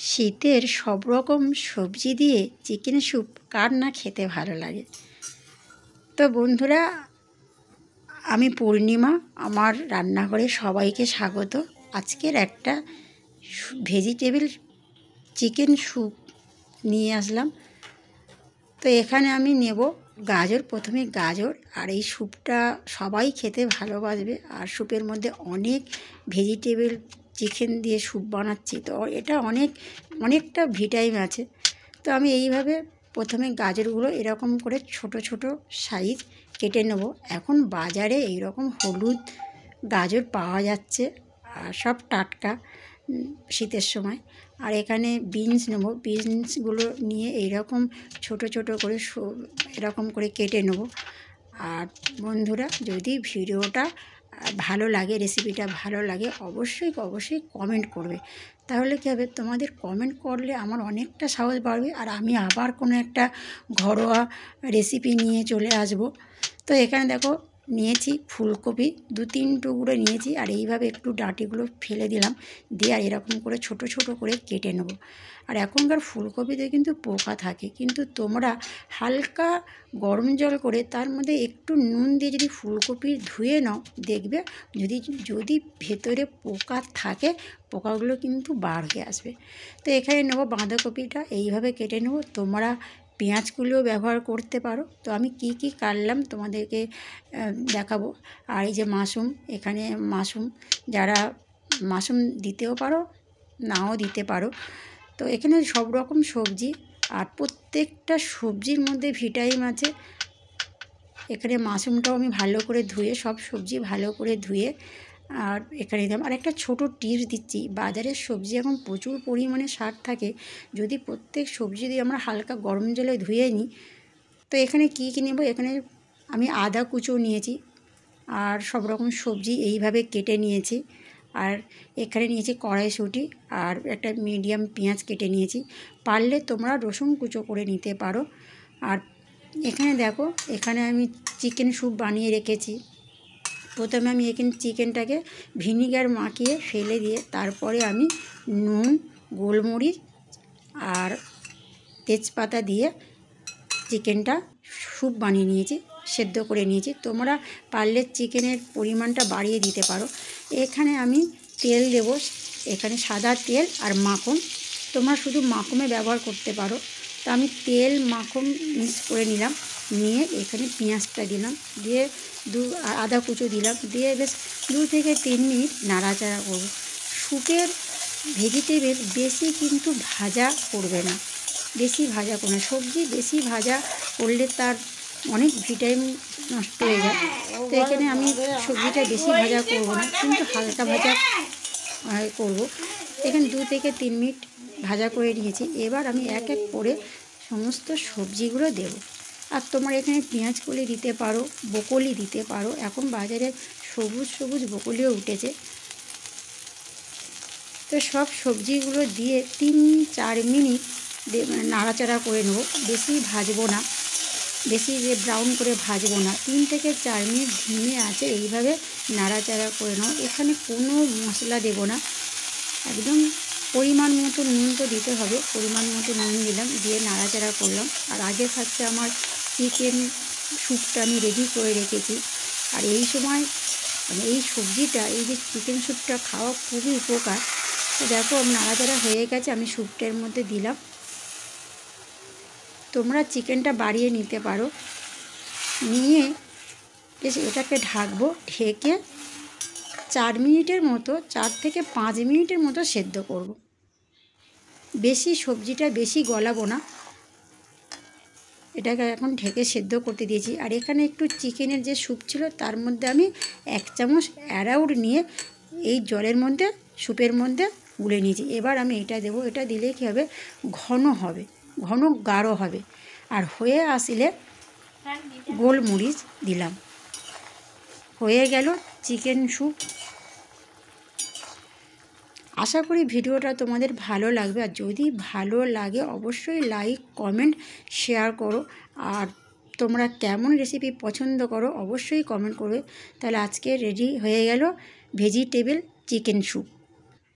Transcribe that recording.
শীতের সব রকম সবজি দিয়ে চিকেন স্যুপ কার না খেতে ভালো লাগে। তো বন্ধুরা, আমি পূর্ণিমা, আমার রান্নাঘরে সবাইকে স্বাগত। আজকের একটা ভেজিটেবল চিকেন স্যুপ নিয়ে আসলাম। তো এখানে আমি নেব গাজর, প্রথমে গাজর। আর এই স্যুপটা সবাই খেতে ভালোবাসবে। আর স্যুপের মধ্যে অনেক ভেজিটেবল চিকেন দিয়ে স্যুপ বানাচ্ছি, তো এটা অনেকটা ভিটামিন আছে। তো আমি এইভাবে প্রথমে গাজরগুলো এরকম করে ছোট ছোট সাইজ কেটে নেব। এখন বাজারে এইরকম হলুদ গাজর পাওয়া যাচ্ছে, আর সব টাটকা শীতের সময়। আর এখানে বিনস নেব, বিনসগুলো নিয়ে এইরকম ছোট ছোট করে এরকম করে কেটে নেব। আর বন্ধুরা, যদি ভিডিওটা ভালো লাগে, রেসিপিটা ভালো লাগে, অবশ্যই কমেন্ট করবে। তাহলে কী হবে, তোমাদের কমেন্ট করলে আমার অনেকটা সাহস বাড়বে, আর আমি আবার কোনো একটা ঘরোয়া রেসিপি নিয়ে চলে আসব। তো এখানে দেখো নিয়েছি ফুলকপি 2-3 টুকরো নিয়েছি, আর এইভাবে একটু ডাঁটিগুলো ফেলে দিলাম, দিয়ে আর এরকম করে ছোট ছোট করে কেটে নেব। আর এখনকার ফুলকপিতে কিন্তু পোকা থাকে, কিন্তু তোমরা হালকা গরম জল করে তার মধ্যে একটু নুন দিয়ে যদি ফুলকপি ধুয়ে নাও, দেখবে যদি ভেতরে পোকা থাকে, পোকাগুলো কিন্তু বার হয়ে আসবে। তো এখানে নেব বাঁধাকপিটা, এইভাবে কেটে নেব। তোমরা পেঁয়াজগুলোও ব্যবহার করতে পারো। তো আমি কি কি কাটলাম তোমাদেরকে দেখাবো। আর এই যে মাশরুম, এখানে মাশরুম, যারা মাশরুম দিতেও পারো, নাও দিতে পারো। তো এখানে সব রকম সবজি, আর প্রত্যেকটা সবজির মধ্যে ভিটামিন আছে। এখানে মাশরুমটাও আমি ভালো করে ধুয়ে, সব সবজি ভালো করে ধুয়ে আর এখানে দিলাম। আর একটা ছোটো টিপস দিচ্ছি, বাজারের সবজি এখন প্রচুর পরিমাণে সার থাকে। যদি প্রত্যেক সবজি দিয়ে আমরা হালকা গরম জলে ধুয়ে নিই। তো এখানে কী কী নেব, এখানে আমি আদা কুচো নিয়েছি, আর সব রকম সবজি এইভাবে কেটে নিয়েছি। আর এখানে নিয়েছি কড়াইশুঁটি, আর একটা মিডিয়াম পেঁয়াজ কেটে নিয়েছি। পারলে তোমরা রসুন কুচো করে নিতে পারো। আর এখানে দেখো, এখানে আমি চিকেন স্যুপ বানিয়ে রেখেছি। প্রথমে আমি এখানে চিকেনটাকে ভিনিগার মাখিয়ে ফেলে দিয়ে, তারপরে আমি নুন, গোলমরিচ আর তেজপাতা দিয়ে চিকেনটা স্যুপ বানিয়ে নিয়েছি, সেদ্ধ করে নিয়েছি। তোমরা পারলে চিকেনের পরিমাণটা বাড়িয়ে দিতে পারো। এখানে আমি তেল দেব, এখানে সাদা তেল আর মাখন। তোমরা শুধু মাখনে ব্যবহার করতে পারো। তো আমি তেল মাখন মিক্স করে নিলাম, নিয়ে এখানে পেঁয়াজটা দিলাম, দিয়ে আদা কুচো দিলাম, দিয়ে বেশ 2 থেকে 3 মিনিট নাড়াচাড়া করব। স্যুপের ভেজিটেবল বেশি কিন্তু ভাজা করবে না, বেশি ভাজা করবে না। সবজি বেশি ভাজা করলে তার অনেক ভিটামিন নষ্ট হয়ে যায়। তো এখানে আমি সবজিটা বেশি ভাজা করব না, কিন্তু হালকা ভাজা করব। এখানে 2 থেকে 3 মিনিট ভাজা করে নিয়েছি। এবার আমি এক এক করে সমস্ত সবজিগুলো দেব। আর তোমরা এখানে পেঁয়াজ কলি দিতে পারো, ব্রোকলি দিতে পারো। এখন বাজারে সবুজ সবুজ ব্রোকলিও উঠেছে। তো সব সবজিগুলো দিয়ে 3-4 মিনিট নাড়াচাড়া করে নেব। বেশি ভাজবো না, বেশি যে ব্রাউন করে ভাজবো না। 3 থেকে 4 মিনিট ধিমে আছে এইভাবে নাড়াচাড়া করে নেব। এখানে কোনো মশলা দেব না, একদম পরিমাণ মতো নুন তো দিতে হবে। পরিমাণ মতো নুন দিলাম, দিয়ে নাড়াচাড়া করলাম। আর আগে থাকতে আমার চিকেন স্যুপটা আমি রেডি করে রেখেছি। আর এই সময় এই সবজিটা, এই যে চিকেন স্যুপটা খাওয়া খুবই উপকার। তো দেখো নাড়াচাড়া হয়ে গেছে, আমি স্যুপটার মধ্যে দিলাম। তোমরা চিকেনটা বাড়িয়ে নিতে পারো, নিয়ে বেশ এটাকে ঢাকবো। ঢেকে 4 মিনিটের মতো, 4 থেকে 5 মিনিটের মতো সেদ্ধ করব। বেশি সবজিটা বেশি গলাবো না, এটাকে এখন ঢেকে সেদ্ধ করতে দিয়েছি। আর এখানে একটু চিকেনের যে স্যুপ ছিল, তার মধ্যে আমি 1 চামচ অ্যারাউট নিয়ে এই জলের মধ্যে, স্যুপের মধ্যে গুলে নিয়েছি। এবার আমি এটা দেবো। এটা দিলে কী হবে, ঘন হবে, ঘন গাঢ় হবে। আর হয়ে আসলে গোলমরিচ দিলাম। হয়ে গেল চিকেন স্যুপ। আশা করি ভিডিওটা তোমাদের ভালো লাগবে। আর যদি ভালো লাগে অবশ্যই লাইক, কমেন্ট, শেয়ার করো। আর তোমরা কেমন রেসিপি পছন্দ করো অবশ্যই কমেন্ট করবে। তাহলে আজকে রেডি হয়ে গেল ভেজিটেবল চিকেন স্যুপ।